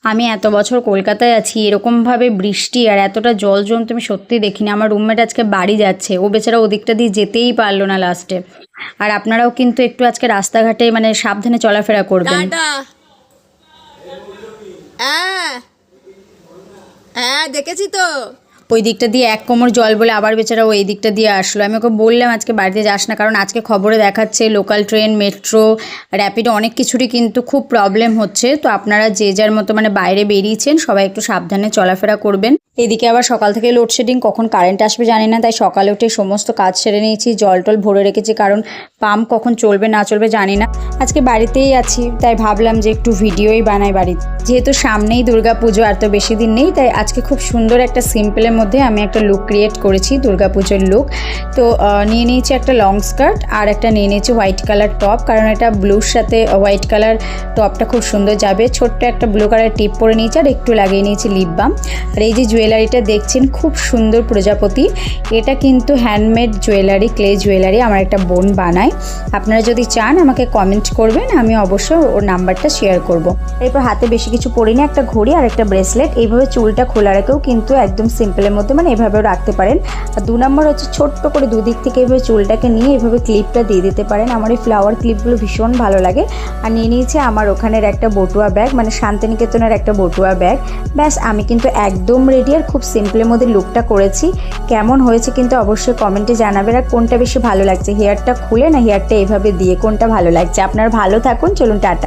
আমি এত বছর কলকাতায় আছি, এরকমভাবে বৃষ্টি আর এতটা জল জমতে আমি সত্যিই দেখিনি। আমার রুমমেট আজকে বাড়ি যাচ্ছে, ও বেচারা ওদিকটা দিয়ে যেতেই পারলো না লাস্টে। আর আপনারাও কিন্তু একটু আজকে রাস্তাঘাটে মানে সাবধানে চলাফেরা করবেন। টাটা। হ্যাঁ হ্যাঁ দেখেছি তো। ওই দিকটা দিয়ে এক কোমর জল বলে আবার বেচারা ও এই দিকটা দিয়ে আসলো। আমি ওকে বললাম আজকে বাড়িতে যাস না, কারণ আজকে খবরে দেখাচ্ছে লোকাল ট্রেন, মেট্রো, র্যাপিডো অনেক কিছুরই কিন্তু খুব প্রবলেম হচ্ছে। তো আপনারা যে যার মতো মানে বাইরে বেরিয়েছেন সবাই একটু সাবধানে চলাফেরা করবেন। এদিকে আবার সকাল থেকে লোডশেডিং, কখন কারেন্ট আসবে জানি না, তাই সকালে উঠে সমস্ত কাজ সেরে নিয়েছি, জল টল ভরে রেখেছি, কারণ পাম্প কখন চলবে না চলবে জানি না। আজকে বাড়িতেই আছি তাই ভাবলাম যে একটু ভিডিওই বানাই বাড়িতে, যেহেতু সামনেই দুর্গাপুজো, আর তো বেশি দিন নেই, তাই আজকে খুব সুন্দর একটা সিম্পলের মধ্যে আমি একটা লুক ক্রিয়েট করেছি, দুর্গাপুজোর লুক। তো নিয়ে নিয়েছি একটা লং স্কার্ট আর একটা নিয়ে নিয়েছি হোয়াইট কালার টপ, কারণ এটা ব্লুর সাথে হোয়াইট কালার টপটা খুব সুন্দর যাবে। ছোট্ট একটা ব্লু কালার টিপ পরে নিয়েছি আর একটু লাগিয়ে নিয়েছি লিপ বাম। আর এই যে জুয়েলারিটা দেখছেন খুব সুন্দর প্রজাপতি, এটা কিন্তু হ্যান্ডমেড জুয়েলারি, ক্লে জুয়েলারি আমার একটা বোন বানায়। আপনারা যদি চান আমাকে কমেন্ট করবেন, আমি অবশ্যই ওর নাম্বারটা শেয়ার করব। এরপর হাতে বেশি কিছু পরিনি, একটা ঘড়ি আর একটা ব্রেসলেট। এইভাবে চুলটা খোলা রেখেও কিন্তু একদম সিম্পলের মধ্যে মানে এভাবেও রাখতে পারেন। আর 2 নম্বর হচ্ছে ছোট্ট করে দুদিক থেকে এভাবে চুলটাকে নিয়ে এভাবে ক্লিপটা দিয়ে দিতে পারেন। আমার এই ফ্লাওয়ার ক্লিপগুলো ভীষণ ভালো লাগে। আর নিয়ে নিয়েছি আমার ওখানের একটা বটুয়া ব্যাগ, মানে শান্তিনিকেতনের একটা বটুয়া ব্যাগ। ব্যাস আমি কিন্তু একদম রেডি আর খুব সিম্পলের মধ্যে লুকটা করেছি। কেমন হয়েছে কিন্তু অবশ্যই কমেন্টে জানাবেন। আর কোনটা বেশি ভালো লাগছে, হেয়ারটা খুলে না হেয়ারটা এভাবে দিয়ে, কোনটা ভালো লাগছে। আপনারা ভালো থাকুন, চলুন টাটা।